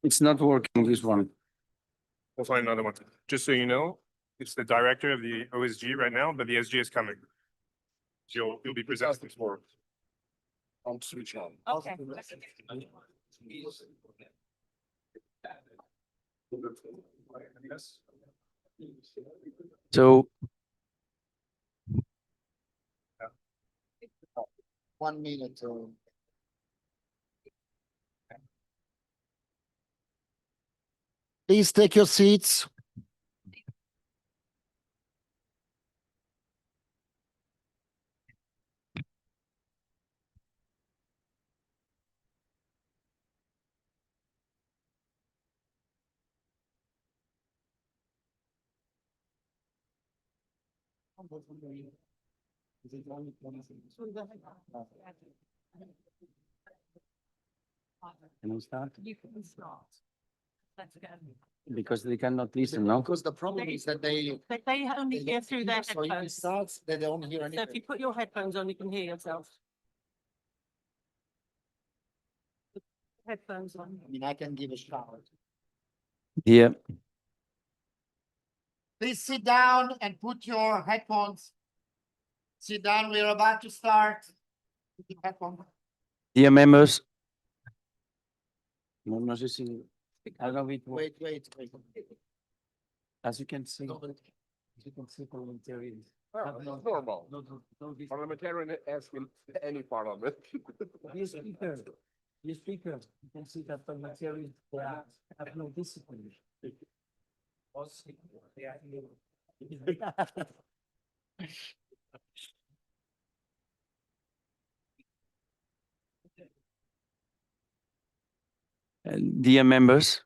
It's not working, this one. We'll find another one. Just so you know, it's the director of the OSG right now, but the SG is coming. You'll be presenting for. I'll switch on. Okay. So 1 minute. Please take your seats. can we start? You can start. Let's go. Because they cannot listen, no? Because the problem is that But they only hear through their so if it headphones. So starts, they don't hear if you anything. put your headphones on, you can hear yourself. Headphones on. I mean, I can give a shout. Yeah. Please sit down and put your headphones. Sit down, we're about to start. Put your headphones. Dear members. No sé si. I don't know if it works. Wait. As you can see. No, but- As you can see, parliamentarians. Normal. No, this- Parliamentarian asking any parliament. Dear speaker, you can see that parliamentarians have no discipline. Dear members,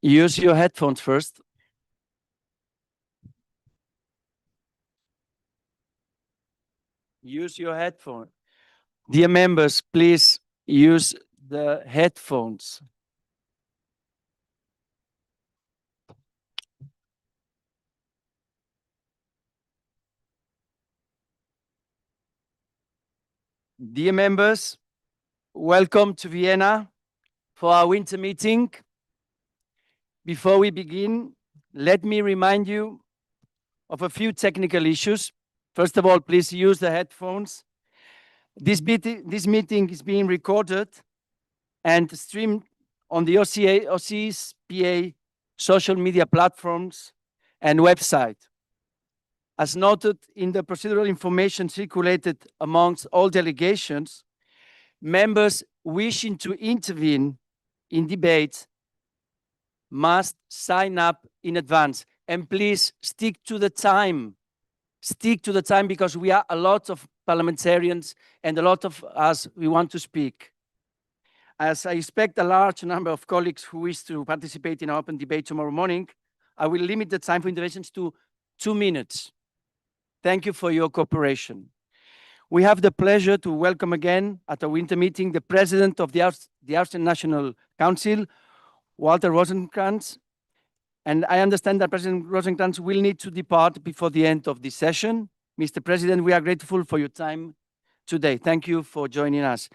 use your headphones first. Use your headphone. Dear members, please use the headphones. Dear members, welcome to Vienna for our winter meeting. Before we begin, let me remind you of a few technical issues. First of all, please use the headphones. This meeting is being recorded and streamed on the OSCE's PA social media platforms and website. As noted in the procedural information circulated amongst all delegations, members wishing to intervene in debate must sign up in advance. And please stick to the time. Stick to the time because we are a lot of parliamentarians and a lot of us, we want to speak. As I expect a large number of colleagues who wish to participate in our open debate tomorrow morning, I will limit the time for interventions to 2 minutes. Thank you for your cooperation. We have the pleasure to welcome again at our winter meeting the President of the Austrian National Council, Walter Rosenkranz. And I understand that President Rosenkranz will need to depart before the end of this session. Mr. President, we are grateful for your time today. Thank you for joining us.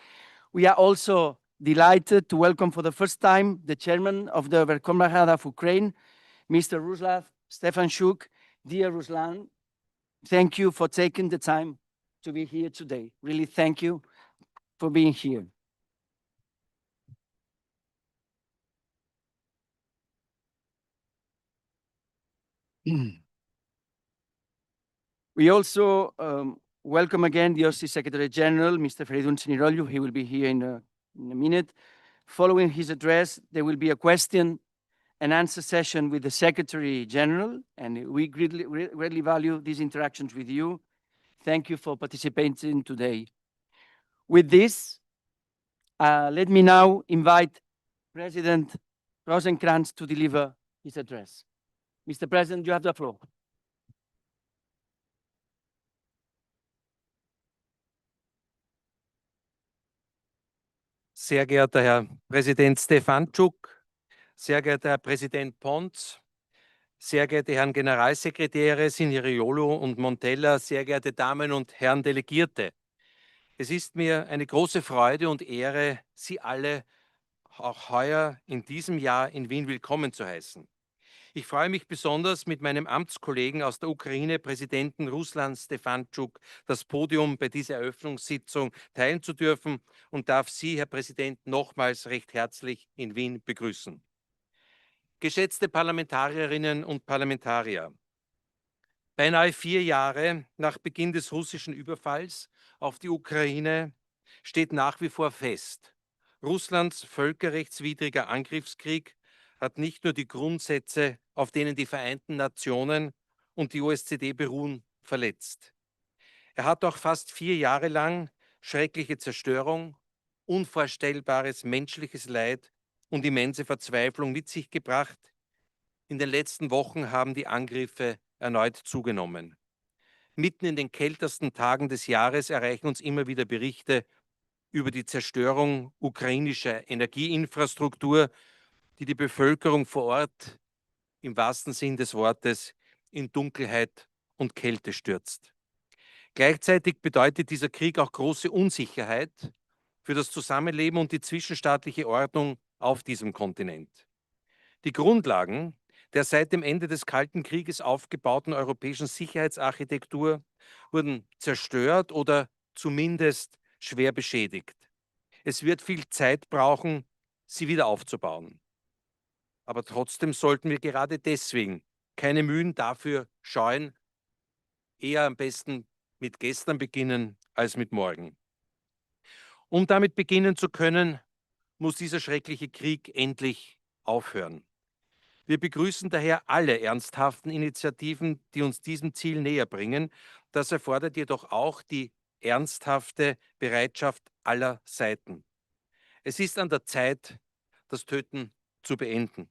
We are also delighted to welcome for the first time the chairman of the Verkhovna Rada of Ukraine, Mr. Ruslan Stefanchuk. Dear Ruslan, thank you for taking the time to be here today. Really, thank you for being here. We also welcome again the OSCE Secretary General, Mr. Feridun Siniroglu. He will be here in a minute. Following his address, there will be a question and answer session with the Secretary General, and we greatly value these interactions with you. Thank you for participating today. With this, let me now invite President Rosenkranz to deliver his address. Mr. President, you have the floor. Sehr geehrter Herr Präsident Stefanchuk, Sehr geehrter Herr Präsident Pons, sehr geehrte Herren Generalsekretäre Signorolo und Montella, sehr geehrte Damen und Herren Delegierte. Es ist mir eine große Freude und Ehre, Sie alle auch heuer in diesem Jahr in Wien willkommen zu heißen. Ich freue mich besonders, mit meinem Amtskollegen aus der Ukraine, Präsidenten Ruslan Stefanschuk, das Podium bei dieser Eröffnungssitzung teilen zu dürfen und darf Sie, Herr Präsident, nochmals recht herzlich in Wien begrüßen. Geschätzte Parlamentarierinnen und Parlamentarier, beinahe 4 Jahre nach Beginn des russischen Überfalls auf die Ukraine steht nach wie vor fest: Russlands völkerrechtswidriger Angriffskrieg hat nicht nur die Grundsätze, auf denen die Vereinten Nationen und die OSZE beruhen, verletzt. Er hat auch fast 4 Jahre lang schreckliche Zerstörung, unvorstellbares menschliches Leid und immense Verzweiflung mit sich gebracht. In den letzten Wochen haben die Angriffe erneut zugenommen. Mitten in den kältesten Tagen des Jahres erreichen uns immer wieder Berichte über die Zerstörung ukrainischer Energieinfrastruktur, die die Bevölkerung vor Ort im wahrsten Sinn des Wortes in Dunkelheit und Kälte stürzt. Gleichzeitig bedeutet dieser Krieg auch große Unsicherheit für das Zusammenleben und die zwischenstaatliche Ordnung auf diesem Kontinent. Die Grundlagen der seit dem Ende des Kalten Krieges aufgebauten europäischen Sicherheitsarchitektur wurden zerstört oder zumindest schwer beschädigt. Es wird viel Zeit brauchen, sie wieder aufzubauen. Aber trotzdem sollten wir gerade deswegen keine Mühen dafür scheuen, eher am besten mit gestern beginnen als mit morgen. Um damit beginnen zu können, muss dieser schreckliche Krieg endlich aufhören. Wir begrüßen daher alle ernsthaften Initiativen, die uns diesem Ziel näher bringen. Das erfordert jedoch auch die ernsthafte Bereitschaft aller Seiten. Es ist an der Zeit, das Töten zu beenden.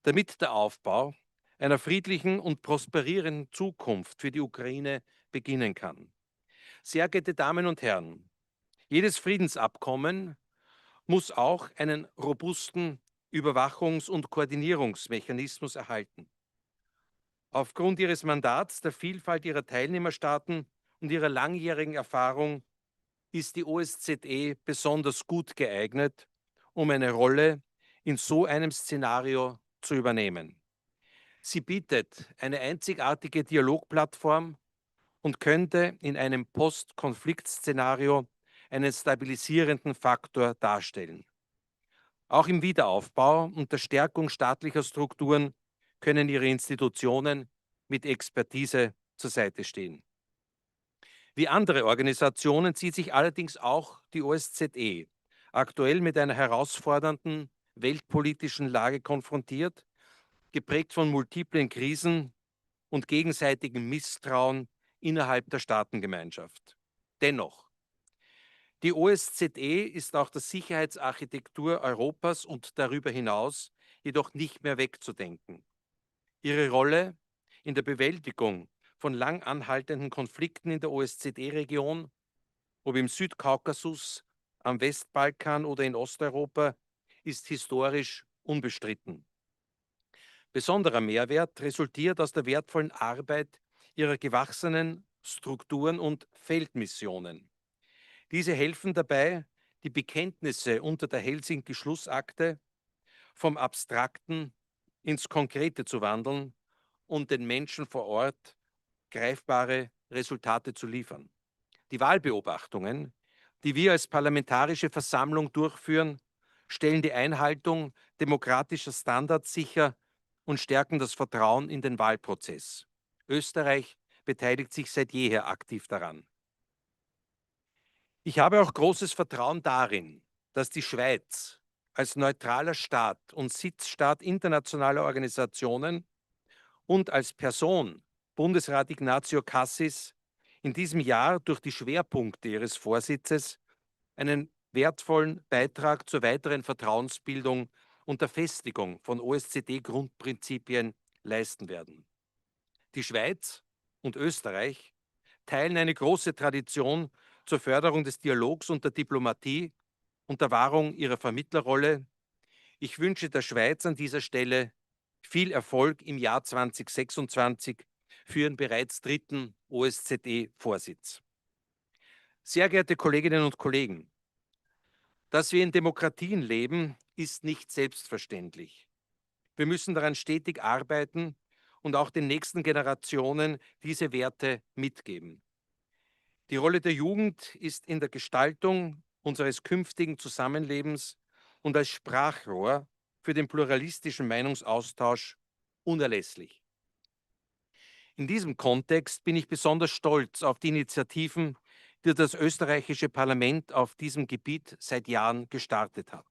Damit der Aufbau einer friedlichen und prosperierenden Zukunft für die Ukraine beginnen kann. Sehr geehrte Damen und Herren, jedes Friedensabkommen muss auch einen robusten Überwachungs- und Koordinierungsmechanismus erhalten. Aufgrund ihres Mandats, der Vielfalt ihrer Teilnehmerstaaten und ihrer langjährigen Erfahrung ist die OSZE besonders gut geeignet, um eine Rolle in so einem Szenario zu übernehmen. Sie bietet eine einzigartige Dialogplattform und könnte in einem Post-Konflikt-Szenario einen stabilisierenden Faktor darstellen. Auch im Wiederaufbau und der Stärkung staatlicher Strukturen können ihre Institutionen mit Expertise zur Seite stehen. Wie andere Organisationen sieht sich allerdings auch die OSZE aktuell mit einer herausfordernden weltpolitischen Lage konfrontiert, geprägt von multiplen Krisen und gegenseitigem Misstrauen innerhalb der Staatengemeinschaft. Dennoch, die OSZE ist auch der Sicherheitsarchitektur Europas und darüber hinaus jedoch nicht mehr wegzudenken. Ihre Rolle in der Bewältigung von lang anhaltenden Konflikten in der OSZE-Region, ob im Südkaukasus, am Westbalkan oder in Osteuropa, ist historisch unbestritten. Besonderer Mehrwert resultiert aus der wertvollen Arbeit ihrer gewachsenen Strukturen und Feldmissionen. Diese helfen dabei, die Bekenntnisse unter der Helsinki-Schlussakte vom Abstrakten ins Konkrete zu wandeln und den Menschen vor Ort greifbare Resultate zu liefern. Die Wahlbeobachtungen, die wir als Parlamentarische Versammlung durchführen, stellen die Einhaltung demokratischer Standards sicher und stärken das Vertrauen in den Wahlprozess. Österreich beteiligt sich seit jeher aktiv daran. Ich habe auch großes Vertrauen darin, dass die Schweiz als neutraler Staat und Sitzstaat internationaler Organisationen und als Person Bundesrat Ignazio Cassis in diesem Jahr durch die Schwerpunkte ihres Vorsitzes einen wertvollen Beitrag zur weiteren Vertrauensbildung und der Festigung von OSZE-Grundprinzipien leisten werden. Die Schweiz und Österreich teilen eine große Tradition zur Förderung des Dialogs und der Diplomatie und der Wahrung ihrer Vermittlerrolle. Ich wünsche der Schweiz an dieser Stelle viel Erfolg im Jahr 2026 für Ihren bereits dritten OSZE-Vorsitz. Sehr geehrte Kolleginnen und Kollegen, dass wir in Demokratien leben, ist nicht selbstverständlich. Wir müssen daran stetig arbeiten und auch den nächsten Generationen diese Werte mitgeben. Die Rolle der Jugend ist in der Gestaltung unseres künftigen Zusammenlebens und als Sprachrohr für den pluralistischen Meinungsaustausch unerlässlich. In diesem Kontext bin ich besonders stolz auf die Initiativen, die das österreichische Parlament auf diesem Gebiet seit Jahren gestartet hat.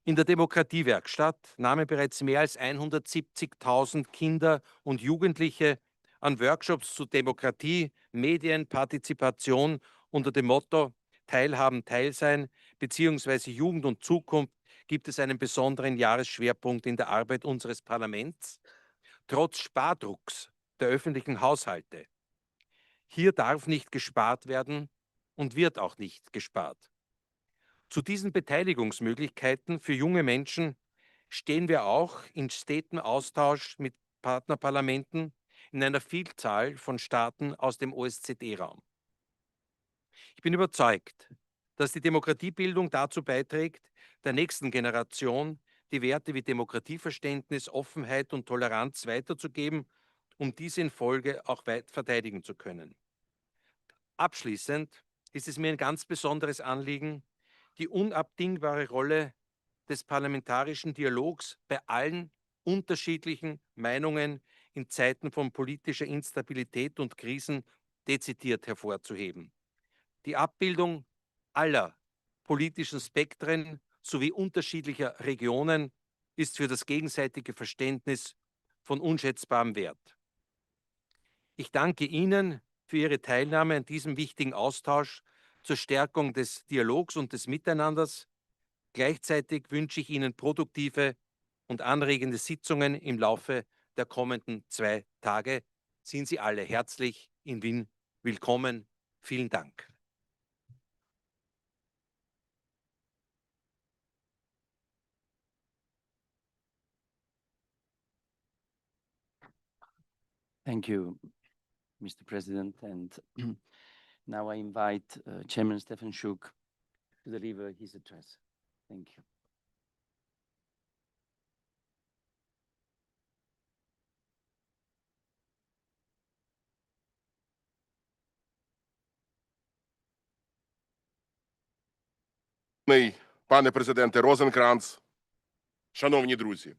In der Demokratiewerkstatt nahmen bereits mehr als 170.000 Kinder und Jugendliche an Workshops zu Demokratie, Medien, Partizipation unter dem Motto Teilhaben, Teilsein bzw. Jugend und Zukunft gibt es einen besonderen Jahresschwerpunkt in der Arbeit unseres Parlaments, trotz Spardrucks der öffentlichen Haushalte. Hier darf nicht gespart werden und wird auch nicht gespart. Zu diesen Beteiligungsmöglichkeiten für junge Menschen stehen wir auch in stetem Austausch mit Partnerparlamenten in einer Vielzahl von Staaten aus dem OSZE-Raum. Ich bin überzeugt, dass die Demokratiebildung dazu beiträgt, der nächsten Generation die Werte wie Demokratieverständnis, Offenheit und Toleranz weiterzugeben, um diese in Folge auch weit verteidigen zu können. Abschließend ist es mir ein ganz besonderes Anliegen, die unabdingbare Rolle des parlamentarischen Dialogs bei allen unterschiedlichen Meinungen in Zeiten von politischer Instabilität und Krisen dezidiert hervorzuheben. Die Abbildung aller politischen Spektren sowie unterschiedlicher Regionen ist für das gegenseitige Verständnis von unschätzbarem Wert. Ich danke Ihnen für Ihre Teilnahme an diesem wichtigen Austausch zur Stärkung des Dialogs und des Miteinanders. Gleichzeitig wünsche ich Ihnen produktive und anregende Sitzungen im Laufe der kommenden 2 Tage. Sind Sie alle herzlich in Wien willkommen. Vielen Dank. Thank you, Mr. President. And now I invite Chairman Stefan Schuck to deliver his address. Thank you. Пане президенте Розенкранц, шановні друзі,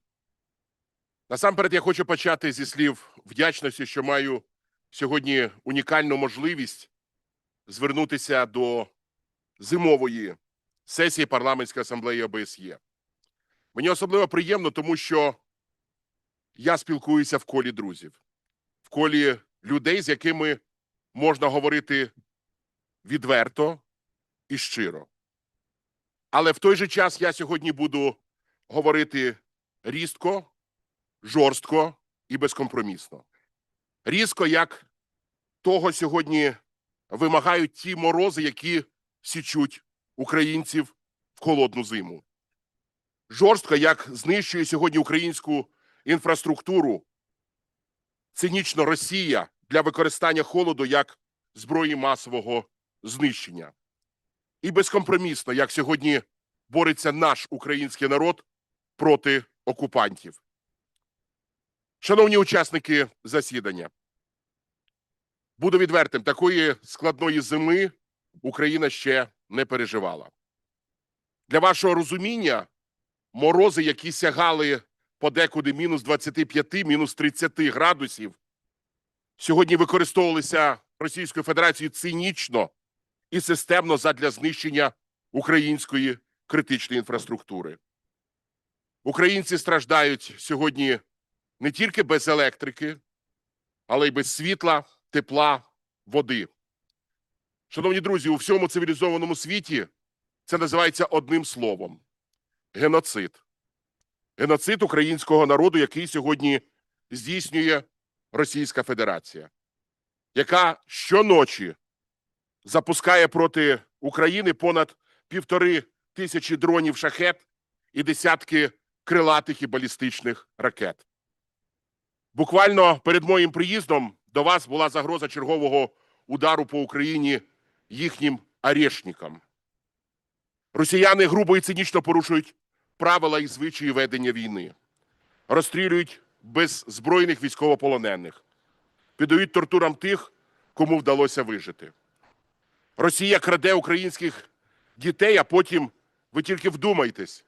насамперед я хочу почати зі слів вдячності, що маю сьогодні унікальну можливість звернутися до зимової сесії Парламентської асамблеї ОБСЄ. Мені особливо приємно, тому що я спілкуюся в колі друзів, в колі людей, з якими можна говорити відверто і щиро. Але в той же час я сьогодні буду говорити різко, жорстко і безкомпромісно. Різко, як того сьогодні вимагають ті морози, які січуть українців в холодну зиму. Жорстко, як знищує сьогодні українську інфраструктуру цинічно Росія для використання холоду як зброї масового знищення. І безкомпромісно, як сьогодні бореться наш український народ проти окупантів. Шановні учасники засідання, буду відвертим, такої складної зими Україна ще не переживала. Для вашого розуміння, морози, які сягали подекуди мінус 25, мінус 30 градусів, сьогодні використовувалися Російською Федерацією цинічно і системно задля знищення української критичної інфраструктури. Українці страждають сьогодні не тільки без електрики, але й без світла, тепла, води. Шановні друзі, у всьому цивілізованому світі це називається одним словом – геноцид. Геноцид українського народу, який сьогодні здійснює Російська Федерація, яка щоночі запускає проти України понад 1500 дронів «Шахед» і десятки крилатих і балістичних ракет. Буквально перед моїм приїздом до вас була загроза чергового удару по Україні їхнім орешникам. Росіяни грубо і цинічно порушують правила і звичаї ведення війни, розстрілюють беззбройних військовополонених, піддають тортурам тих, кому вдалося вижити. Росія краде українських дітей, а потім, ви тільки вдумайтесь,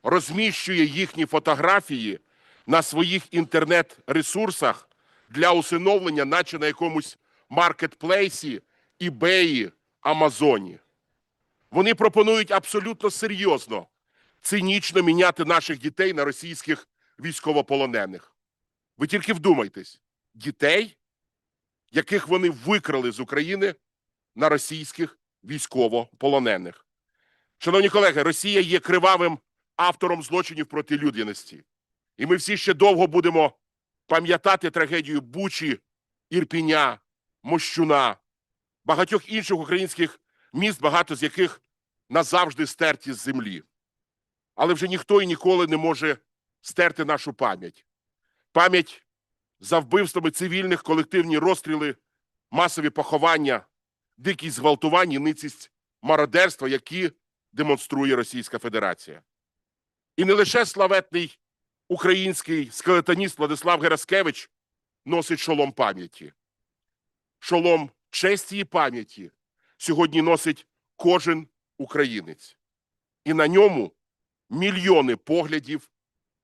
розміщує їхні фотографії на своїх інтернет-ресурсах для усиновлення, наче на якомусь маркетплейсі, ібеї, Амазоні. Вони пропонують абсолютно серйозно, цинічно міняти наших дітей на російських військовополонених. Ви тільки вдумайтесь, дітей, яких вони викрали з України, на російських військовополонених. Шановні колеги, Росія є кривавим автором злочинів проти людяності. І ми всі ще довго будемо пам'ятати трагедію Бучі, Ірпіня, Мощуна, багатьох інших українських міст, багато з яких назавжди стерті з землі. Але вже ніхто і ніколи не може стерти нашу пам'ять. Пам'ять за вбивствами цивільних, колективні розстріли, масові поховання, дикі зґвалтування, ницість мародерства, які демонструє Російська Федерація. І не лише славетний український скелетоніст Владислав Гераскевич носить шолом пам'яті. Шолом честі і пам'яті сьогодні носить кожен українець. І на ньому мільйони поглядів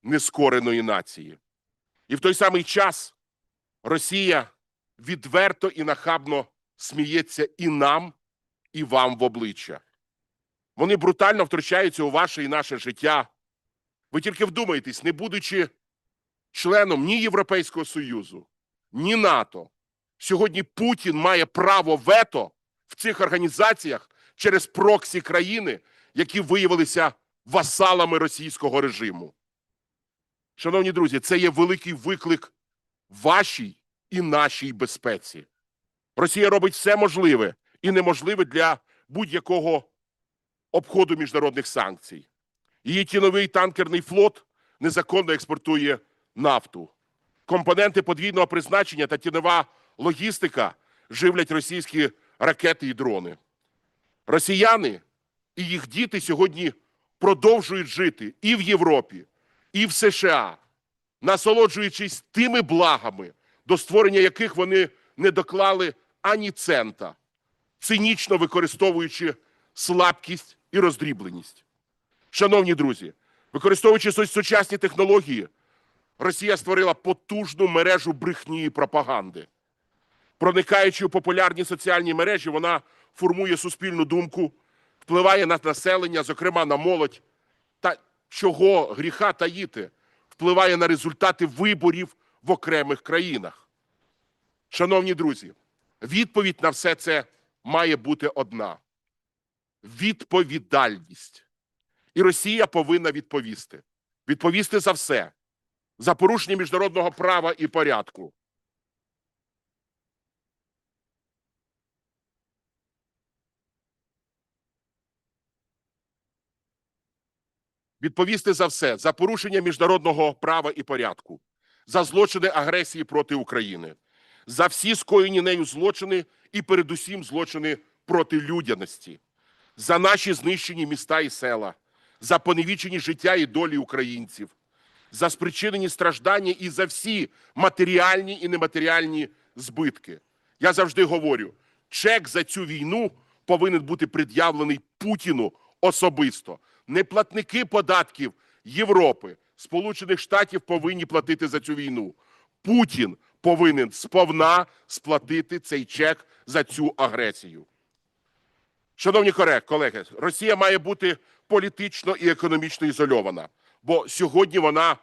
нескореної нації. І в той самий час Росія відверто і нахабно сміється і нам, і вам в обличчя. Вони брутально втручаються у ваше і наше життя. Ви тільки вдумайтесь, не будучи членом ні Європейського Союзу, ні НАТО, сьогодні Путін має право вето в цих організаціях через проксі країни, які виявилися васалами російського режиму. Шановні друзі, це є великий виклик вашій і нашій безпеці. Росія робить все можливе і неможливе для будь-якого обходу міжнародних санкцій. Її тіньовий танкерний флот незаконно експортує нафту. Компоненти подвійного призначення та тіньова логістика живлять російські ракети і дрони. Росіяни і їх діти сьогодні продовжують жити і в Європі, і в США, насолоджуючись тими благами, до створення яких вони не доклали ані цента, цинічно використовуючи слабкість і роздрібленість. Шановні друзі, використовуючи сучасні технології, Росія створила потужну мережу брехні і пропаганди. Проникаючи у популярні соціальні мережі, вона формує суспільну думку, впливає на населення, зокрема на молодь, та чого гріха таїти, впливає на результати виборів в окремих країнах. Шановні друзі, відповідь на все це має бути одна – відповідальність. І Росія повинна відповісти. Відповісти за все. За порушення міжнародного права і порядку. Відповісти за все. За порушення міжнародного права і порядку. За злочини агресії проти України. За всі скоєні нею злочини і передусім злочини проти людяності. За наші знищені міста і села. За поневічені життя і долі українців. За спричинені страждання і за всі матеріальні і нематеріальні збитки. Я завжди говорю, чек за цю війну повинен бути пред'явлений Путіну особисто. Не платники податків Європи, Сполучених Штатів повинні платити за цю війну. Путін повинен сповна сплатити цей чек за цю агресію. Шановні колеги, Росія має бути політично і економічно ізольована, бо сьогодні вона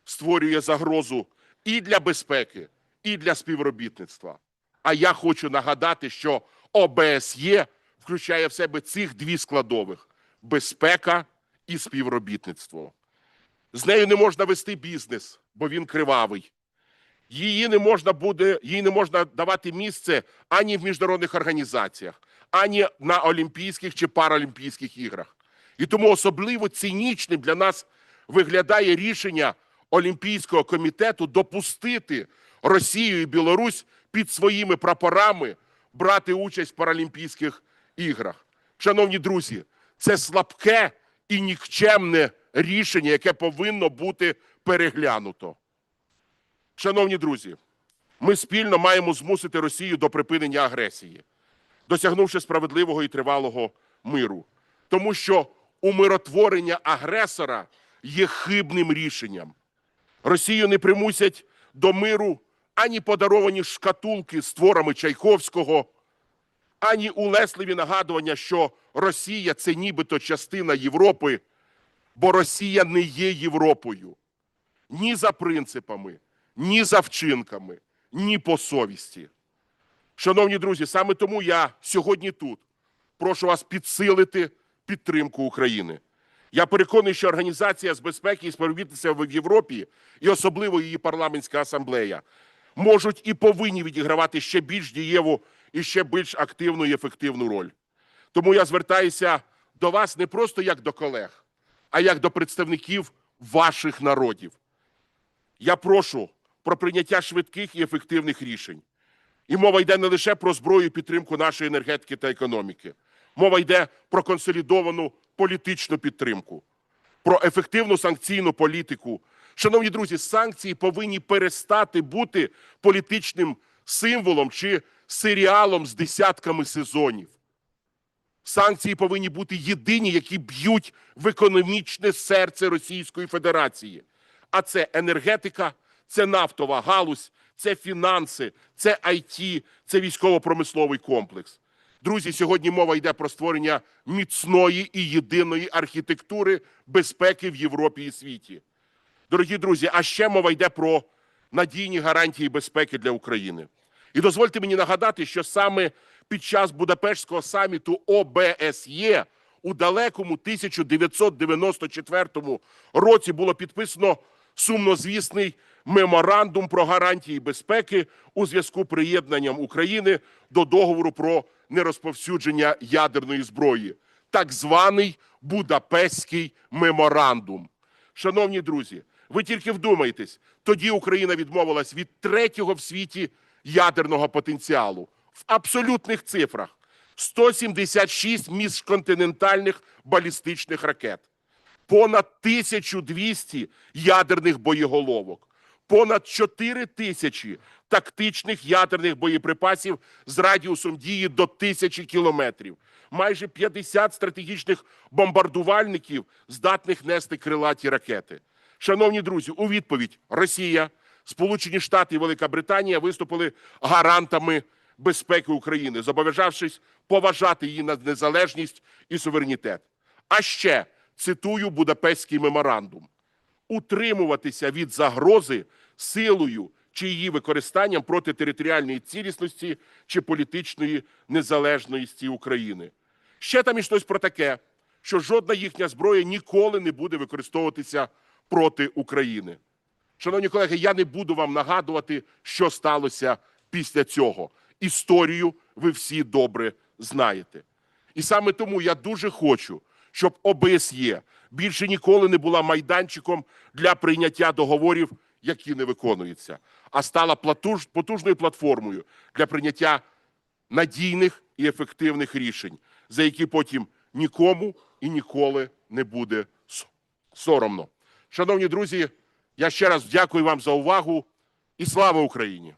створює загрозу і для безпеки, і для співробітництва. А я хочу нагадати, що ОБСЄ включає в себе цих дві складових – безпека і співробітництво. З нею не можна вести бізнес, бо він кривавий. Їй не можна давати місце ані в міжнародних організаціях, ані на Олімпійських чи Паралімпійських іграх. І тому особливо цинічним для нас виглядає рішення Олімпійського комітету допустити Росію і Білорусь під своїми прапорами брати участь в Паралімпійських іграх. Шановні друзі, це слабке і нікчемне рішення, яке повинно бути переглянуто. Шановні друзі, ми спільно маємо змусити Росію до припинення агресії, досягнувши справедливого і тривалого миру. Тому що умиротворення агресора є хибним рішенням. Росію не примусять до миру ані подаровані шкатулки з творами Чайковського, ані улесливі нагадування, що Росія – це нібито частина Європи, бо Росія не є Європою. Ні за принципами, ні за вчинками, ні по совісті. Шановні друзі, саме тому я сьогодні тут прошу вас підсилити підтримку України. Я переконаний, що Організація з безпеки і співробітництва в Європі, і особливо її парламентська асамблея, можуть і повинні відігравати ще більш дієву і ще більш активну і ефективну роль. Тому я звертаюся до вас не просто як до колег, а як до представників ваших народів. Я прошу про прийняття швидких і ефективних рішень. І мова йде не лише про зброю і підтримку нашої енергетики та економіки. Мова йде про консолідовану політичну підтримку, про ефективну санкційну політику. Шановні друзі, санкції повинні перестати бути політичним символом чи серіалом з десятками сезонів. Санкції повинні бути єдині, які б'ють в економічне серце Російської Федерації. А це енергетика, це нафтова галузь, це фінанси, це IT, це військово-промисловий комплекс. Друзі, сьогодні мова йде про створення міцної і єдиної архітектури безпеки в Європі і світі. Дорогі друзі, а ще мова йде про надійні гарантії безпеки для України. І дозвольте мені нагадати, що саме під час Будапештського саміту ОБСЄ у далекому 1994 році було підписано сумнозвісний меморандум про гарантії безпеки у зв'язку з приєднанням України до договору про нерозповсюдження ядерної зброї, так званий Будапештський меморандум. Шановні друзі, ви тільки вдумайтесь, тоді Україна відмовилась від третього в світі ядерного потенціалу. В абсолютних цифрах: 176 міжконтинентальних балістичних ракет, понад 1200 ядерних боєголовок, понад 4000 тактичних ядерних боєприпасів з радіусом дії до 1000 кілометрів, майже 50 стратегічних бомбардувальників, здатних нести крилаті ракети. Шановні друзі, у відповідь Росія, Сполучені Штати і Велика Британія виступили гарантами безпеки України, зобов'язавшись поважати її незалежність і суверенітет. А ще, цитую Будапештський меморандум: утримуватися від загрози силою чи її використанням проти територіальної цілісності чи політичної незалежності України. Ще там йшлось про таке, що жодна їхня зброя ніколи не буде використовуватися проти України. Шановні колеги, я не буду вам нагадувати, що сталося після цього. Історію ви всі добре знаєте. І саме тому я дуже хочу, щоб ОБСЄ більше ніколи не була майданчиком для прийняття договорів, які не виконуються, а стала потужною платформою для прийняття надійних і ефективних рішень, за які потім нікому і ніколи не буде соромно. Шановні друзі, я ще раз дякую вам за увагу і слава Україні!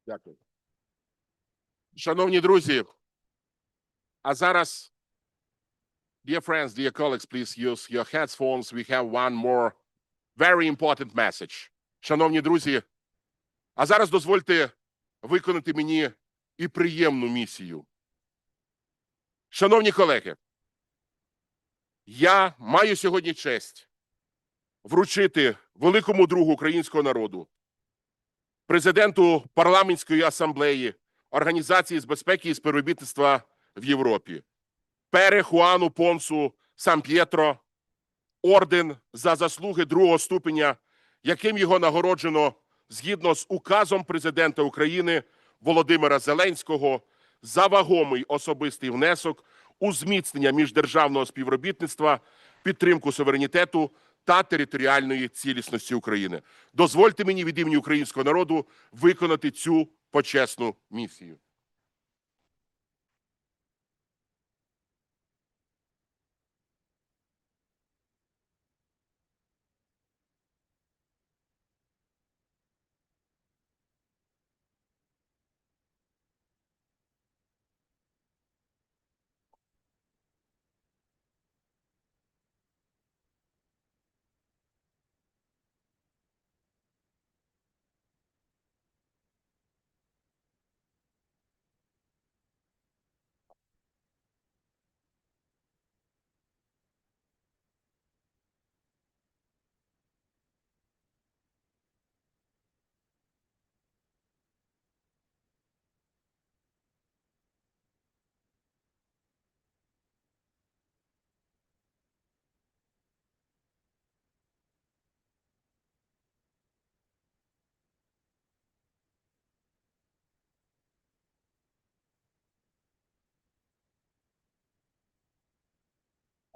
Дякую. Шановні друзі, а зараз, dear friends, dear colleagues, please use your headphones. We have one more very important message. Шановні друзі, а зараз дозвольте виконати мені і приємну місію. Шановні колеги, я маю сьогодні честь вручити великому другу українського народу, президенту Парламентської асамблеї Організації з безпеки і співробітництва в Європі, Пере Хуану Понсу Сан-П'єтро, орден за заслуги другого ступеня, яким його нагороджено згідно з указом президента України Володимира Зеленського за вагомий особистий внесок у зміцнення міждержавного співробітництва, підтримку суверенітету та територіальної цілісності України. Дозвольте мені від імені українського народу виконати цю почесну місію.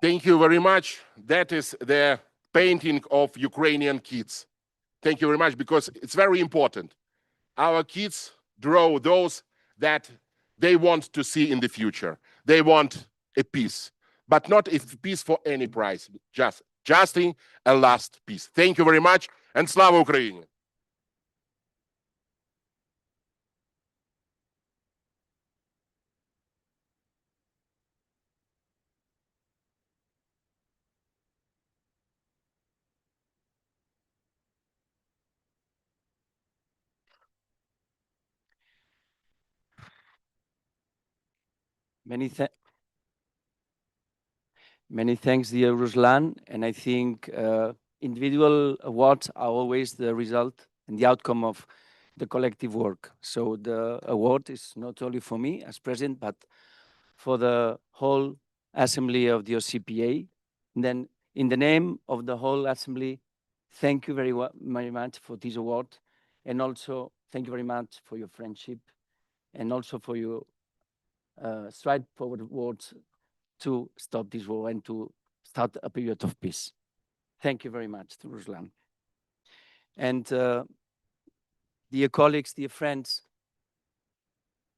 Thank you very much. That is the painting of Ukrainian kids. Thank you very much, because it's very important. Our kids draw those that they want to see in the future. They want a peace, but not a peace for any price, just a last peace. Thank you very much, and Slava Ukraini! Many thanks, dear Ruslan. And I think individual awards are always the result and the outcome of the collective work. So the award is not only for me as president, but for the whole assembly of the OCPA. And then in the name of the whole assembly, thank you very much for this award. And also thank you very much for your friendship and also for your straightforward words to stop this war and to start a period of peace. Thank you very much to Ruslan. And dear colleagues, dear friends,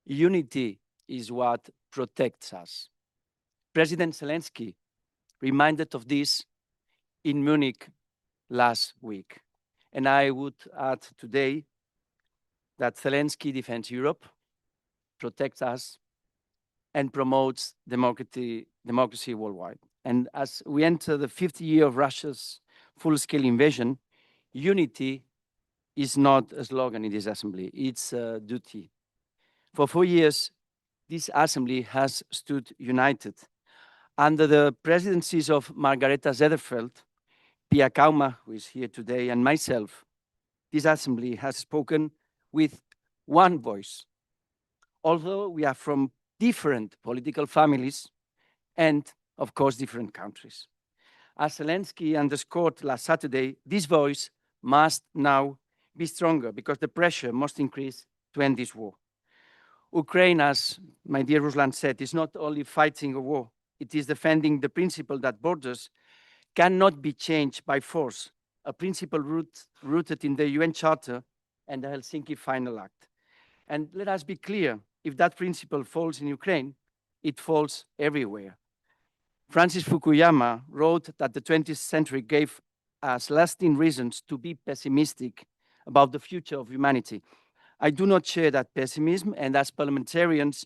unity is what protects us. President Zelensky reminded of this in Munich last week. And I would add today that Zelensky defends Europe, protects us, and promotes democracy worldwide. And as we enter the 50th year of Russia's full-scale invasion, unity is not a slogan in this assembly, it's a duty. For 4 years, this assembly has stood united. Under the presidencies of Margareta Zederfeld, Pia Kauma, who is here today, and myself, this assembly has spoken with one voice. Although we are from different political families and, of course, different countries. As Zelensky underscored last Saturday, this voice must now be stronger because the pressure must increase to end this war. Ukraine, as my dear Ruslan said, is not only fighting a war, it is defending the principle that borders cannot be changed by force, a principle rooted in the UN Charter and the Helsinki Final Act. And let us be clear, if that principle falls in Ukraine, it falls everywhere. Francis Fukuyama wrote that the 20th century gave us lasting reasons to be pessimistic about the future of humanity. I do not share that pessimism, and as parliamentarians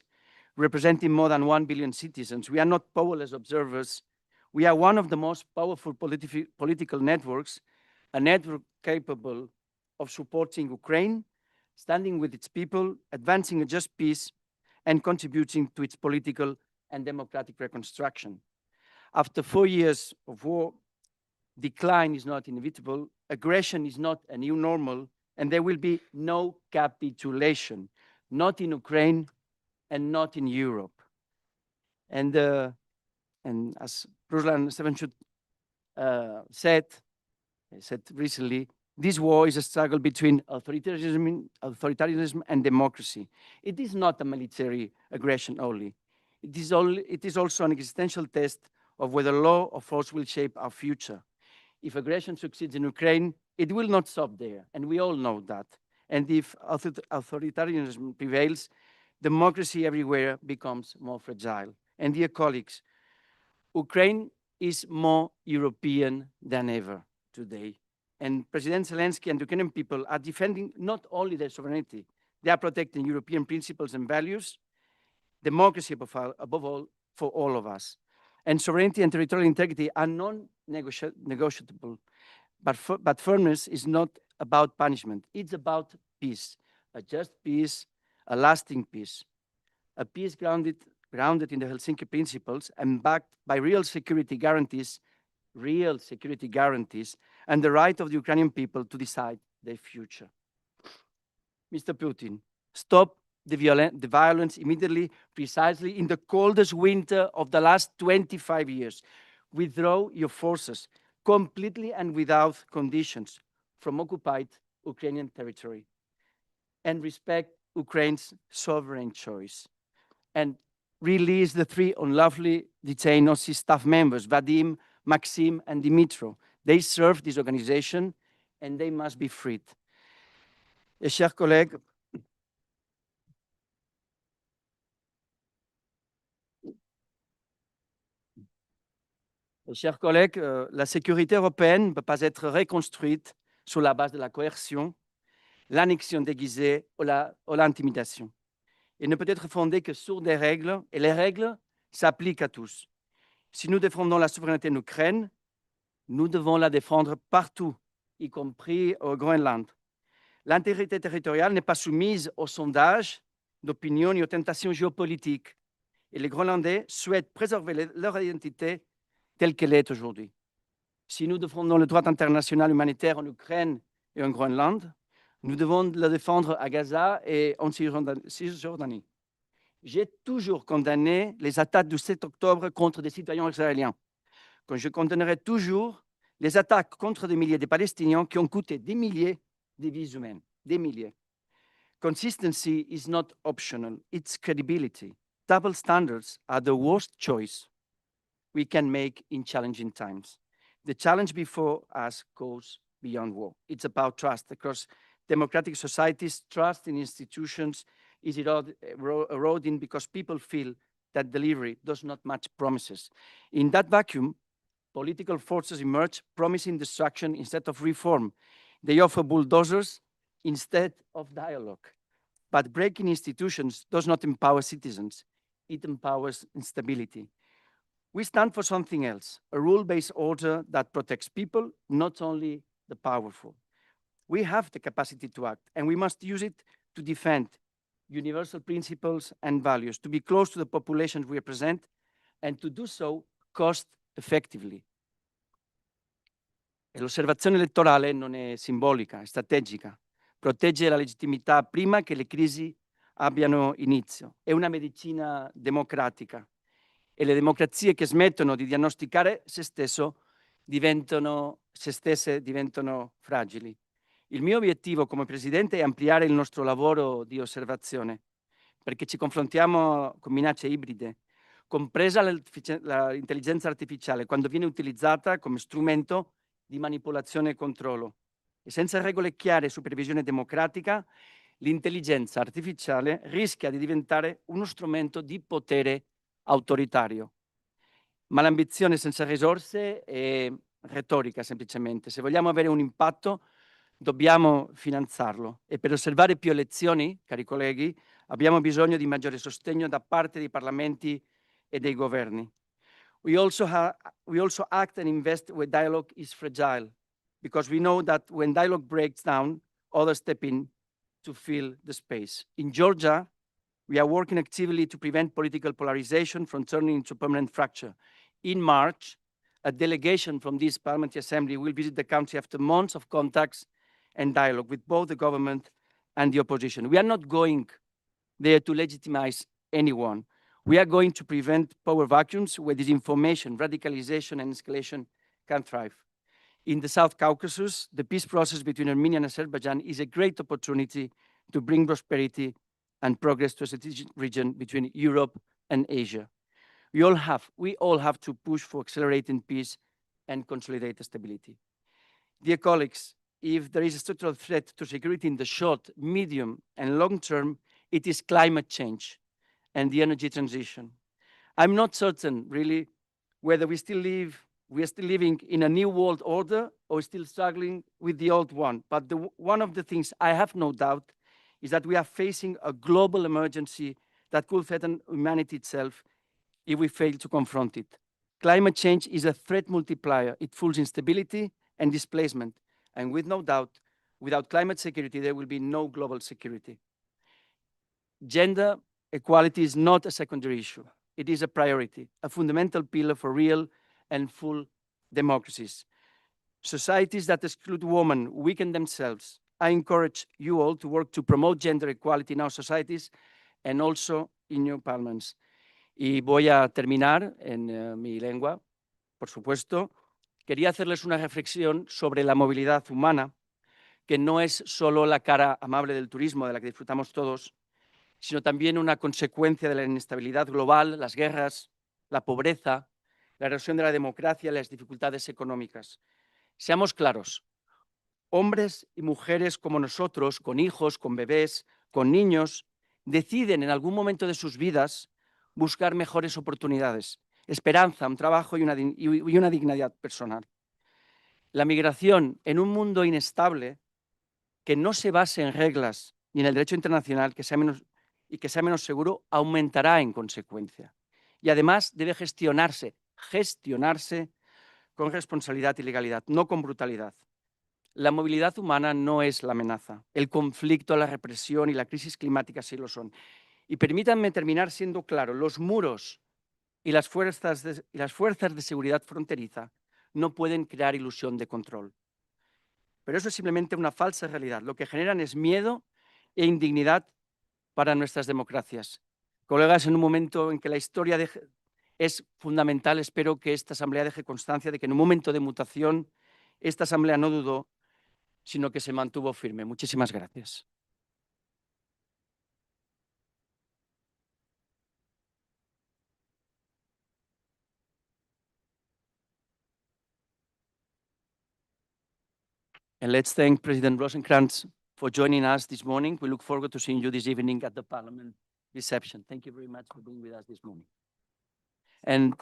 representing more than 1 billion citizens, we are not powerless observers. We are one of the most powerful political networks a network capable of supporting Ukraine, standing with its people, advancing a just peace, and contributing to its political and democratic reconstruction. After 4 years of war, decline is not inevitable, aggression is not a new normal, and there will be no capitulation, not in Ukraine and not in Europe. And as Ruslan Stefanchuk said recently, this war is a struggle between authoritarianism and democracy. It is not a military aggression only. It is also an existential test of whether law or force will shape our future. If aggression succeeds in Ukraine, it will not stop there, and we all know that. And if authoritarianism prevails, democracy everywhere becomes more fragile. And dear colleagues, Ukraine is more European than ever today. And President Zelensky and Ukrainian people are defending not only their sovereignty, they are protecting European principles and values, democracy above all, for all of us. And sovereignty and territorial integrity are non-negotiable. But firmness is not about punishment. It's about peace, a just peace, a lasting peace, a peace grounded in the Helsinki principles and backed by real security guarantees, and the right of the Ukrainian people to decide their future. Mr. Putin, stop the violence immediately, precisely in the coldest winter of the last 25 years. Withdraw your forces completely and without conditions from occupied Ukrainian territory and respect Ukraine's sovereign choice. And release the 3 unlawfully detained OSCE staff members, Vadim, Maxim, and Dimitro. They serve this organization and they must be freed. Et chers collègues, la sécurité européenne ne peut pas être reconstruite sur la base de la coercion, l'annexion déguisée ou l'intimidation. Elle ne peut être fondée que sur des règles, et les règles s'appliquent à tous. Si nous défendons la souveraineté en Ukraine, nous devons la défendre partout, y compris au Groenland. L'intégrité territoriale n'est pas soumise aux sondages d'opinion et aux tentations géopolitiques. Et les Groenlandais souhaitent préserver leur identité telle qu'elle est aujourd'hui. Si nous défendons le droit international humanitaire en Ukraine et en Groenland, nous devons le défendre à Gaza et en Cisjordanie. J'ai toujours condamné les attaques du 7 octobre contre des citoyens israéliens, quand je condamnerai toujours les attaques contre des milliers de Palestiniens qui ont coûté des milliers de vies humaines, des milliers. Consistency is not optional, it's credibility. Double standards are the worst choice we can make in challenging times. The challenge before us goes beyond war. It's about trust. Across democratic societies, trust in institutions is eroding because people feel that delivery does not match promises. In that vacuum, political forces emerge promising destruction instead of reform. They offer bulldozers instead of dialogue. But breaking institutions does not empower citizens. It empowers instability. We stand for something else, a rule-based order that protects people, not only the powerful. We have the capacity to act, and we must use it to defend universal principles and values, to be close to the populations we represent, and to do so cost-effectively. E l'osservazione elettorale non è simbolica, è strategica. Protegge la legittimità prima che le crisi abbiano inizio. È una medicina democratica. E le democrazie che smettono di diagnosticare se stesse diventano fragili. Il mio obiettivo come Presidente è ampliare il nostro lavoro di osservazione, perché ci confrontiamo con minacce ibride, compresa l'intelligenza artificiale, quando viene utilizzata come strumento di manipolazione e controllo. E senza regole chiare e supervisione democratica, l'intelligenza artificiale rischia di diventare uno strumento di potere autoritario. Ma l'ambizione senza risorse è retorica, semplicemente. Se vogliamo avere un impatto, dobbiamo finanziarlo. E per osservare più elezioni, cari colleghi, abbiamo bisogno di maggiore sostegno da parte dei parlamenti e dei governi. We also act and invest where dialogue is fragile. because we know that when dialogue breaks down, others step in to fill the space. In Georgia, we are working actively to prevent political polarization from turning into permanent fracture. In March, a delegation from this Parliamentary Assembly will visit the country after months of contacts and dialogue with both the government and the opposition. We are not going there to legitimize anyone. We are going to prevent power vacuums where disinformation, radicalization, and escalation can thrive. In the South Caucasus, the peace process between Armenia and Azerbaijan is a great opportunity to bring prosperity and progress to a strategic region between Europe and Asia. We all have to push for accelerating peace and consolidate stability. Dear colleagues, if there is a structural threat to security in the short, medium, and long term, it is climate change and the energy transition. I'm not certain, really, whether we are still living in a new world order or still struggling with the old one. But one of the things I have no doubt is that we are facing a global emergency that could threaten humanity itself if we fail to confront it. Climate change is a threat multiplier. It fuels instability and displacement. And with no doubt, without climate security, there will be no global security. Gender equality is not a secondary issue. It is a priority, a fundamental pillar for real and full democracies. Societies that exclude women weaken themselves. I encourage you all to work to promote gender equality in our societies and also in your parliaments. Y voy a terminar en mi lengua, por supuesto. Quería hacerles una reflexión sobre la movilidad humana, que no es solo la cara amable del turismo de la que disfrutamos todos, sino también una consecuencia de la inestabilidad global, las guerras, la pobreza, la erosión de la democracia y las dificultades económicas. Seamos claros, hombres y mujeres como nosotros, con hijos, con bebés, con niños, deciden en algún momento de sus vidas buscar mejores oportunidades, esperanza, un trabajo y una dignidad personal. La migración en un mundo inestable que no se base en reglas ni en el derecho internacional que sea menos seguro aumentará en consecuencia. Y además debe gestionarse con responsabilidad y legalidad, no con brutalidad. La movilidad humana no es la amenaza. El conflicto, la represión y la crisis climática sí lo son. Y permítanme terminar siendo claro, los muros y las fuerzas de seguridad fronteriza no pueden crear ilusión de control. Pero eso es simplemente una falsa realidad. Lo que generan es miedo e indignidad para nuestras democracias. Colegas, en un momento en que la historia es fundamental, espero que esta Asamblea deje constancia de que en un momento de mutación esta Asamblea no dudó, sino que se mantuvo firme. Muchísimas gracias. And let's thank President Rosenkrantz for joining us this morning. We look forward to seeing you this evening at the Parliament reception. Thank you very much for being with us this morning. And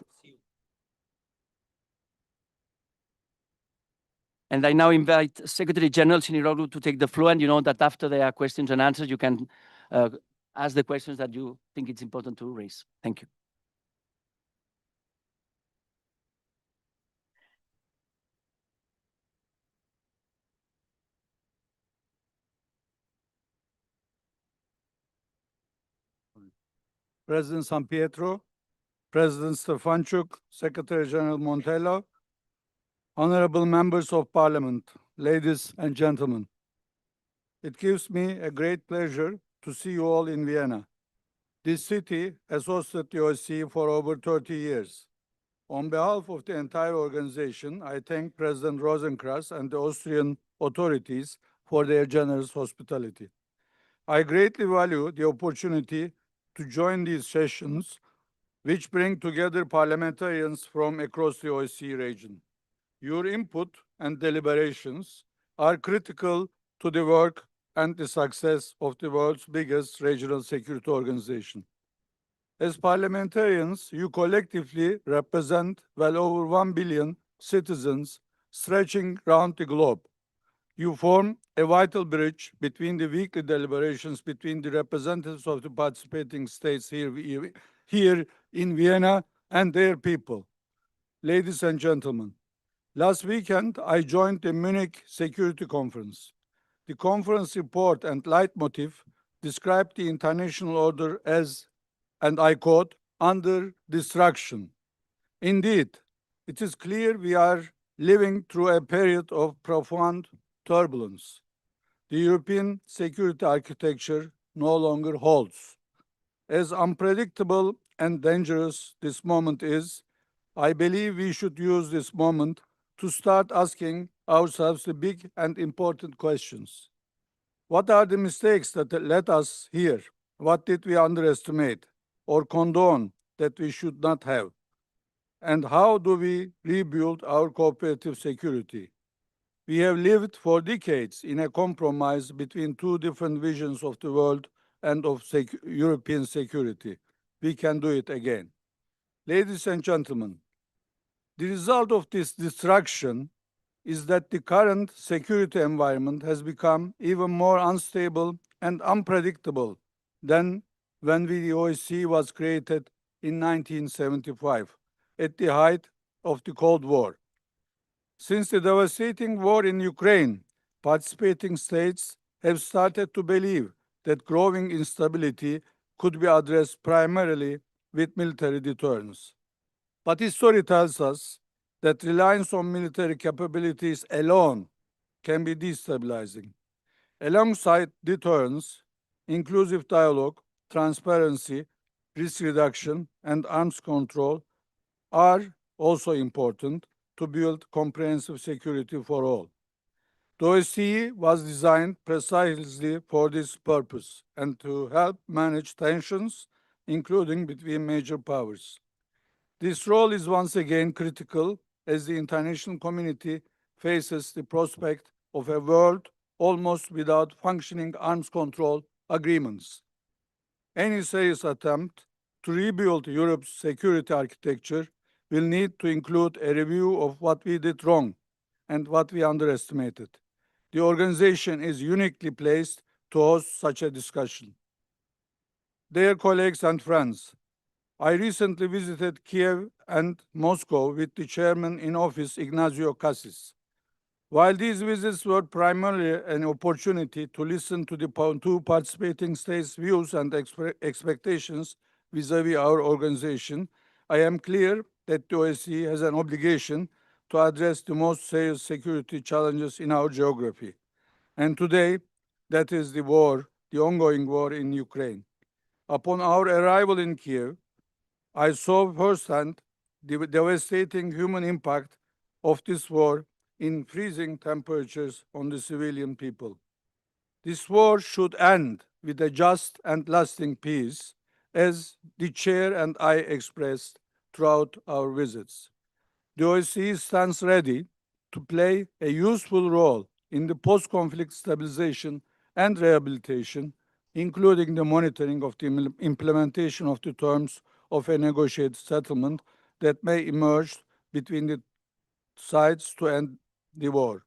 I now invite Secretary General Siniroglu to take the floor. And you know that after there are questions and answers, you can ask the questions that you think it's important to raise. Thank you. President San Pietro, President Stefanchuk, Secretary General Montella, honorable members of Parliament, ladies and gentlemen. It gives me a great pleasure to see you all in Vienna. This city has hosted the OSCE for over 30 years. On behalf of the entire organization, I thank President Rosenkrantz and the Austrian authorities for their generous hospitality. I greatly value the opportunity to join these sessions, which bring together parliamentarians from across the OSCE region. Your input and deliberations are critical to the work and the success of the world's biggest regional security organization. As parliamentarians, you collectively represent well over 1 billion citizens stretching around the globe. You form a vital bridge between the weekly deliberations between the representatives of the participating states here in Vienna and their people. Ladies and gentlemen, Last weekend, I joined the Munich Security Conference. The conference report and leitmotif described the international order as, and I quote, under destruction. Indeed, it is clear we are living through a period of profound turbulence. The European security architecture no longer holds. As unpredictable and dangerous this moment is, I believe we should use this moment to start asking ourselves the big and important questions. What are the mistakes that led us here? What did we underestimate or condone that we should not have? And how do we rebuild our cooperative security? We have lived for decades in a compromise between two different visions of the world and of European security. We can do it again. Ladies and gentlemen, the result of this destruction is that the current security environment has become even more unstable and unpredictable than when the OSCE was created in 1975, at the height of the Cold War. Since the devastating war in Ukraine, participating states have started to believe that growing instability could be addressed primarily with military deterrence. But history tells us that reliance on military capabilities alone can be destabilizing. Alongside deterrence, inclusive dialogue, transparency, risk reduction, and arms control are also important to build comprehensive security for all. The OSCE was designed precisely for this purpose and to help manage tensions, including between major powers. This role is once again critical as the international community faces the prospect of a world almost without functioning arms control agreements. Any serious attempt to rebuild Europe's security architecture will need to include a review of what we did wrong and what we underestimated. The organization is uniquely placed to host such a discussion. Dear colleagues and friends, I recently visited Kiev and Moscow with the chairman in office, Ignacio Cassis. While these visits were primarily an opportunity to listen to the two participating states' views and expectations vis-à-vis our organization, I am clear that the OSCE has an obligation to address the most serious security challenges in our geography. And today, that is the war, the ongoing war in Ukraine. Upon our arrival in Kiev, I saw firsthand the devastating human impact of this war in freezing temperatures on the civilian people. This war should end with a just and lasting peace, as the chair and I expressed throughout our visits. The OSCE stands ready to play a useful role in the post-conflict stabilization and rehabilitation, including the monitoring of the implementation of the terms of a negotiated settlement that may emerge between the sides to end the war.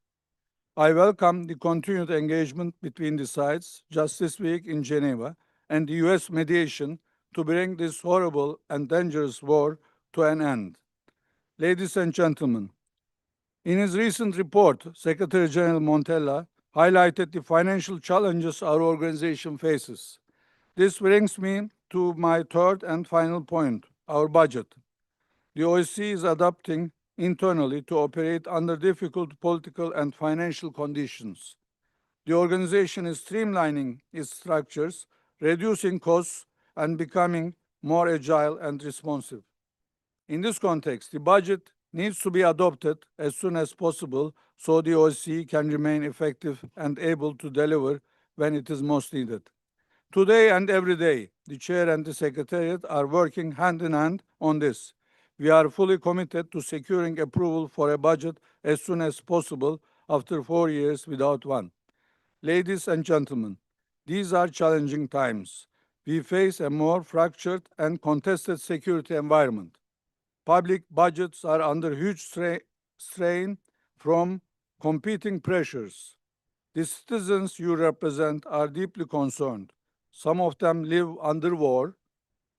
I welcome the continued engagement between the sides just this week in Geneva and the US mediation to bring this horrible and dangerous war to an end. Ladies and gentlemen, in his recent report, Secretary General Montella highlighted the financial challenges our organization faces. This brings me to my third and final point, our budget. The OSCE is adapting internally to operate under difficult political and financial conditions. The organization is streamlining its structures, reducing costs, and becoming more agile and responsive. In this context, the budget needs to be adopted as soon as possible so the OSCE can remain effective and able to deliver when it is most needed. Today and every day, the chair and the secretariat are working hand in hand on this. We are fully committed to securing approval for a budget as soon as possible after 4 years without one. Ladies and gentlemen, these are challenging times. We face a more fractured and contested security environment. Public budgets are under huge strain from competing pressures. The citizens you represent are deeply concerned. Some of them live under war,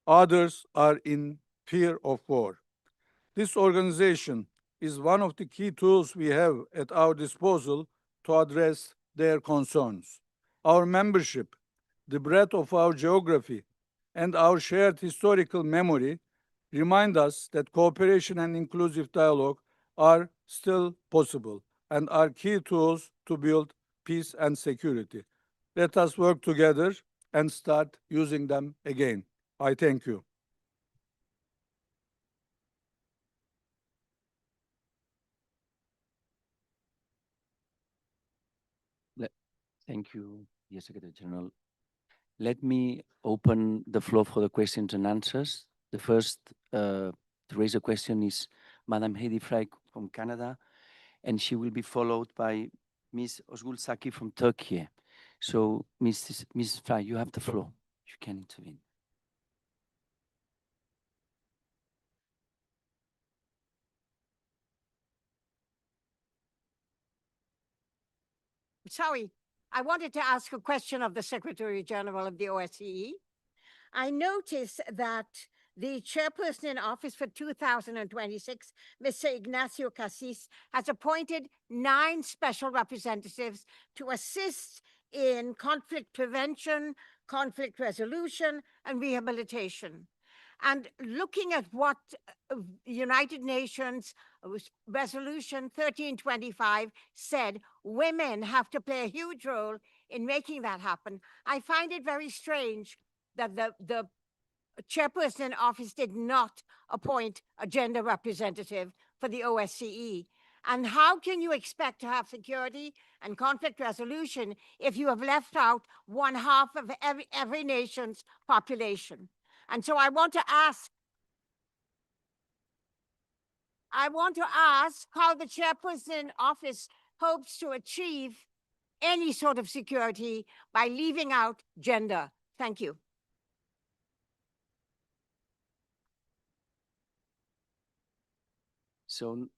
others are in fear of war. This organization is one of the key tools we have at our disposal to address their concerns. Our membership, the breadth of our geography, and our shared historical memory remind us that cooperation and inclusive dialogue are still possible and are key tools to build peace and security. Let us work together and start using them again. I thank you. Thank you, dear Secretary General. Let me open the floor for the questions and answers. The first to raise a question is Madam Heidi Frey from Canada, and she will be followed by Ms. Ozgul Saki from Turkey. So, Ms. Frey, you have the floor. You can intervene. Sorry, I wanted to ask a question of the Secretary General of the OSCE. I notice that the chairperson in office for 2026, Mr. Ignacio Cassis, has appointed 9 special representatives to assist in conflict prevention, conflict resolution, and rehabilitation. And looking at what United Nations Resolution 1325 said, women have to play a huge role in making that happen. I find it very strange that the chairperson in office did not appoint a gender representative for the OSCE. And how can you expect to have security and conflict resolution if you have left out 1/2 of every nation's population? And so I want to ask how the chairperson in office hopes to achieve any sort of security by leaving out gender. Thank you. So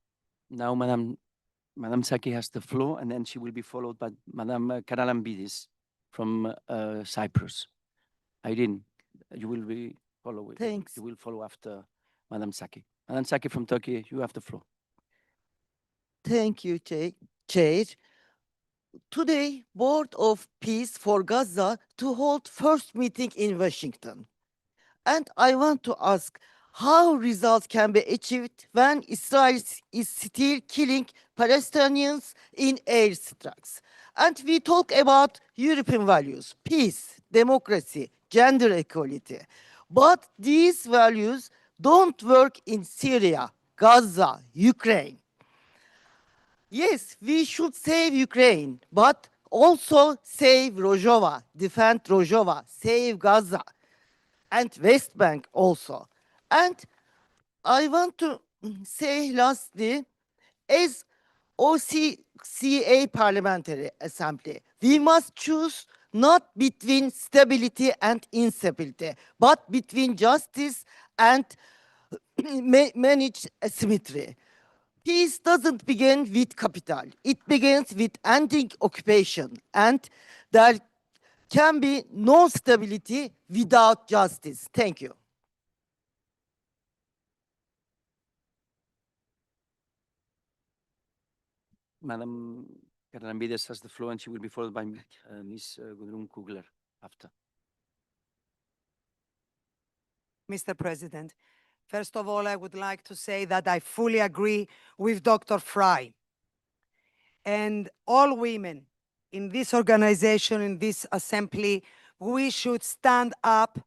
now Madam Saki has the floor, and then she will be followed by Madam Karalambidis from Cyprus. Irene, you will be following. Thanks. You will follow after Madam Saki. Madam Saki from Turkey, you have the floor. Thank you, Chair. Today, Board of Peace for Gaza to hold first meeting in Washington. And I want to ask how results can be achieved when Israel is still killing Palestinians in airstrikes. And we talk about European values, peace, democracy, gender equality. But these values don't work in Syria, Gaza, Ukraine. Yes, we should save Ukraine, but also save Rojava, defend Rojava, save Gaza, and West Bank also. And I want to say lastly, as OSCE Parliamentary Assembly, we must choose not between stability and instability, but between justice and managed asymmetry. Peace doesn't begin with capital. It begins with ending occupation. And there can be no stability without justice. Thank you. Madam Karalambidis has the floor, and she will be followed by Ms. Gudrun Kugler after. Mr. President, first of all, I would like to say that I fully agree with Dr. Fry. And all women in this organization, in this assembly, we should stand up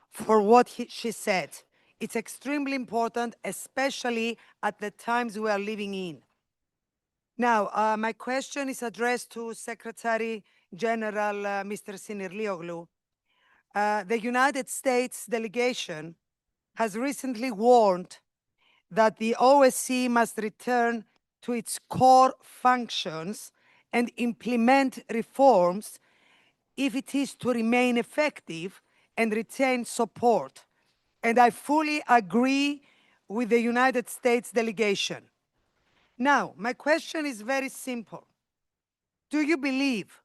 for what she said. It's extremely important, especially at the times we are living in. Now, my question is addressed to Secretary General Mr. Sinirlioglu. The United States delegation has recently warned that the OSCE must return to its core functions and implement reforms if it is to remain effective and retain support. And I fully agree with the United States delegation. Now, my question is very simple. Do you believe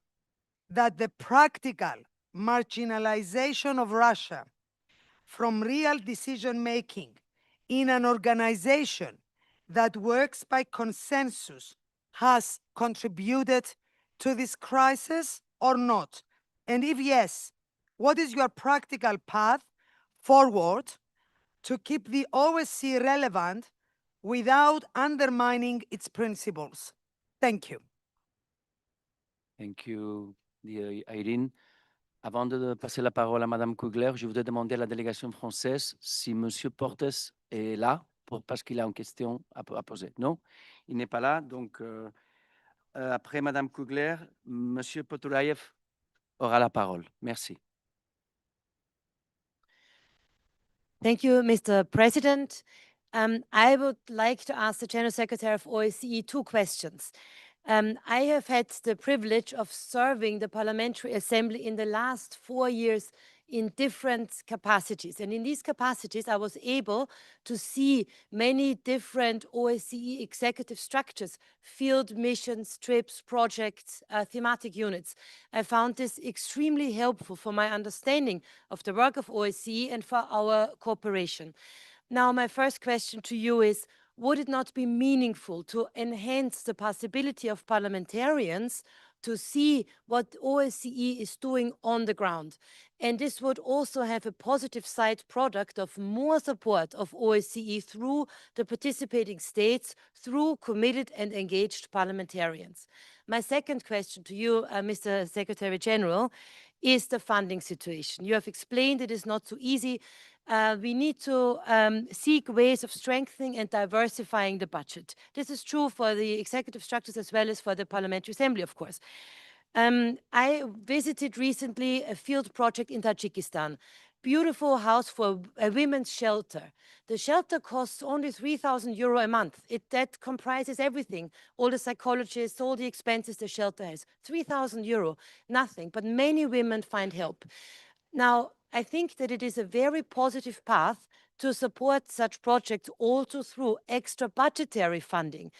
that the practical marginalization of Russia from real decision-making in an organization that works by consensus has contributed to this crisis or not? And if yes, what is your practical path forward to keep the OSCE relevant without undermining its principles? Thank you. Thank you, dear Irene. Avant de passer la parole à Madame Kugler, je voudrais demander à la délégation française si Monsieur Portes est là, parce qu'il a une question à poser. Non, il n'est pas là. Donc, après Madame Kugler, Monsieur Potorayev aura la parole. Merci. Thank you, Mr. President. I would like to ask the General Secretary of OSCE two questions. I have had the privilege of serving the Parliamentary Assembly in the last 4 years in different capacities. And in these capacities, I was able to see many different OSCE executive structures, field missions, trips, projects, thematic units. I found this extremely helpful for my understanding of the work of OSCE and for our cooperation. Now, my first question to you is, would it not be meaningful to enhance the possibility of parliamentarians to see what OSCE is doing on the ground? And this would also have a positive side product of more support of OSCE through the participating states, through committed and engaged parliamentarians. My second question to you, Mr. Secretary General, is the funding situation. You have explained it is not so easy. We need to seek ways of strengthening and diversifying the budget. This is true for the executive structures as well as for the Parliamentary Assembly, of course. I visited recently a field project in Tajikistan. Beautiful house for a women's shelter. The shelter costs only 3,000 euro a month. That comprises everything, all the psychologists, all the expenses the shelter has. 3,000 euro, nothing, but many women find help. Now, I think that it is a very positive path to support such projects also through extra budgetary funding.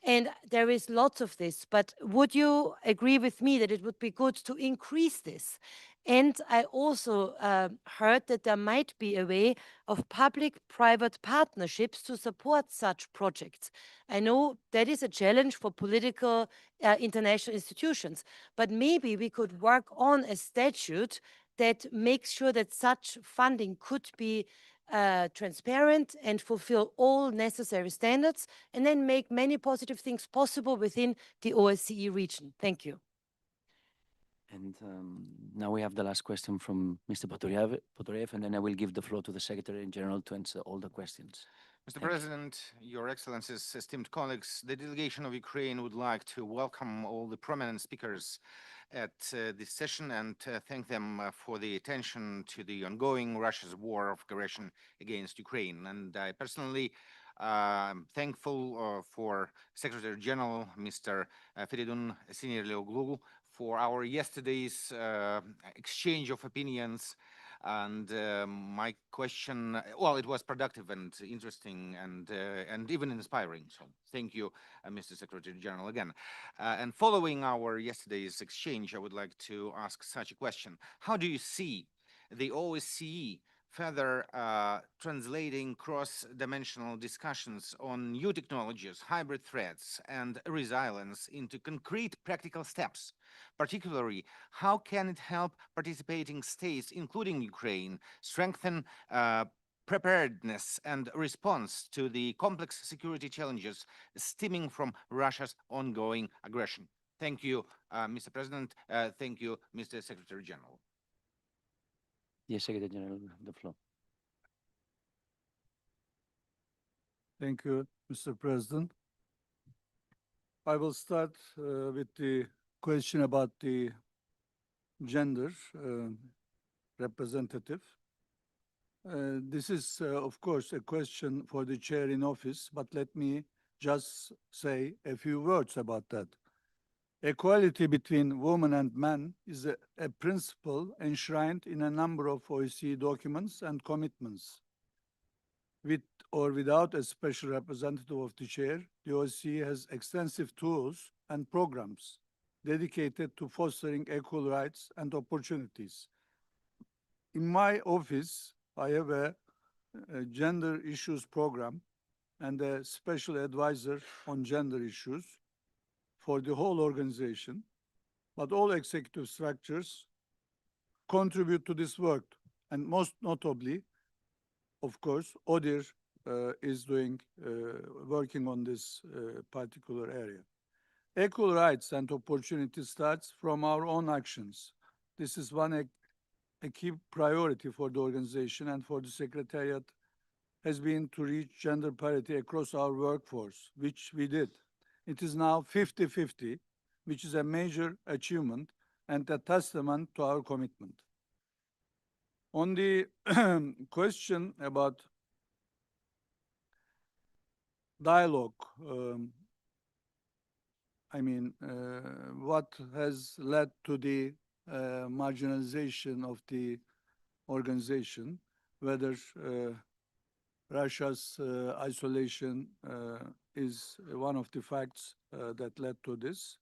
And there is lots of this, but would you agree with me that it would be good to increase this? And I also heard that there might be a way of public-private partnerships to support such projects. I know that is a challenge for political international institutions, but maybe we could work on a statute that makes sure that such funding could be transparent and fulfill all necessary standards, and then make many positive things possible within the OSCE region. Thank you. And now we have the last question from Mr. Potorev, and then I will give the floor to the Secretary General to answer all the questions. Mr. President, Your Excellencies, esteemed colleagues, the delegation of Ukraine would like to welcome all the prominent speakers at this session and thank them for the attention to the ongoing Russia's war of aggression against Ukraine. And I personally am thankful for Secretary General Mr. Feridun Sinirlioglu for our yesterday's exchange of opinions. And my question, well, it was productive and interesting and even inspiring. So thank you, Mr. Secretary General, again. And following our yesterday's exchange, I would like to ask such a question. How do you see the OSCE further translating cross-dimensional discussions on new technologies, hybrid threats, and resilience into concrete practical steps? Particularly, how can it help participating states, including Ukraine, strengthen preparedness and response to the complex security challenges stemming from Russia's ongoing aggression? Thank you, Mr. President. Thank you, Mr. Secretary General. Yes, Secretary General, the floor. Thank you, Mr. President. I will start with the question about the gender representative. This is, of course, a question for the chair in office, but let me just say a few words about that. Equality between women and men is a principle enshrined in a number of OSCE documents and commitments. With or without a special representative of the chair, the OSCE has extensive tools and programs dedicated to fostering equal rights and opportunities. In my office, I have a gender issues program and a special advisor on gender issues for the whole organization, but all executive structures contribute to this work. And most notably, of course, ODIHR is working on this particular area. Equal rights and opportunities starts from our own actions. This is a key priority for the organization and for the Secretariat has been to reach gender parity across our workforce, which we did. It is now 50-50, which is a major achievement and a testament to our commitment. On the question about dialogue, what has led to the marginalization of the organization, whether Russia's isolation is one of the facts that led to this.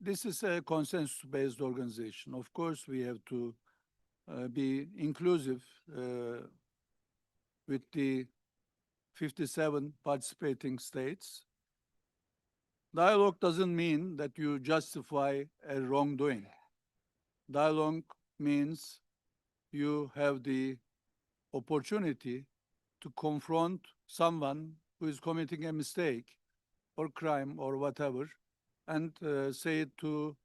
This is a consensus-based organization. Of course, we have to be inclusive with the 57 participating states. Dialogue doesn't mean that you justify a wrongdoing. Dialogue means you have the opportunity to confront someone who is committing a mistake or crime or whatever and say it to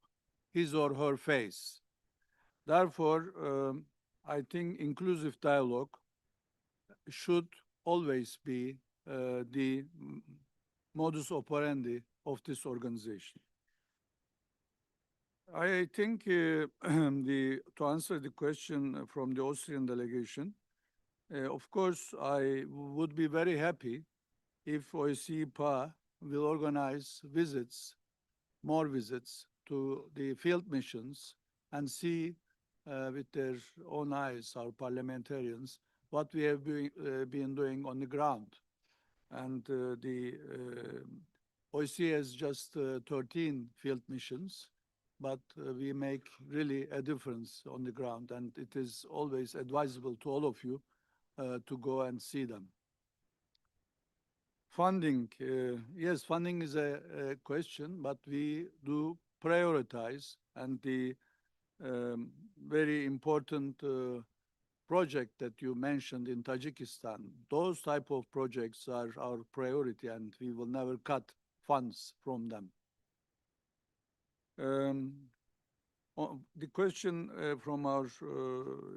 his or her face. Therefore, I think inclusive dialogue should always be the modus operandi of this organization. I think to answer the question from the Austrian delegation, of course, I would be very happy if OSCE PA will organize visits, more visits to the field missions and see with their own eyes, our parliamentarians, what we have been doing on the ground. And the OSCE has just 13 field missions, but we make really a difference on the ground, and it is always advisable to all of you to go and see them. Funding, yes, funding is a question, but we do prioritize, and the very important project that you mentioned in Tajikistan, those type of projects are our priority, and we will never cut funds from them. The question from our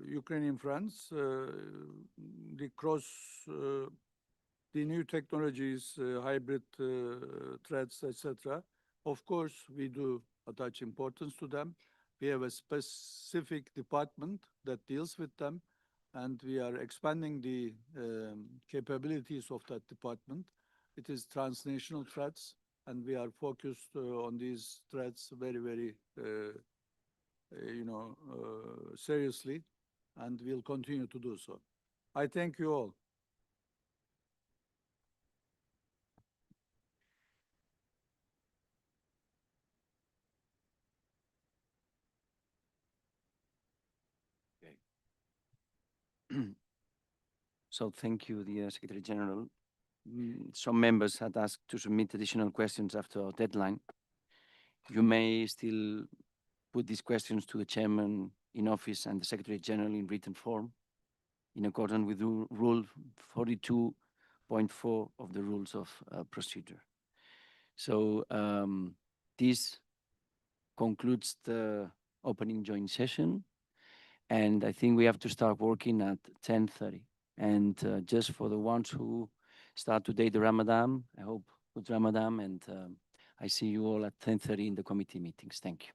Ukrainian friends, the new technologies, hybrid threats, etc. Of course, we do attach importance to them. We have a specific department that deals with them, and we are expanding the capabilities of that department. It is transnational threats, and we are focused on these threats very, very, seriously, and we'll continue to do so. I thank you all. So thank you, the Secretary General. Some members had asked to submit additional questions after our deadline. You may still put these questions to the Chairman in office and the Secretary General in written form in accordance with Rule 42.4 of the Rules of Procedure. So this concludes the opening joint session, and I think we have to start working at 10:30. And just for the ones who start today the Ramadan, I hope good Ramadan, and I see you all at 10:30 in the committee meetings. Thank you.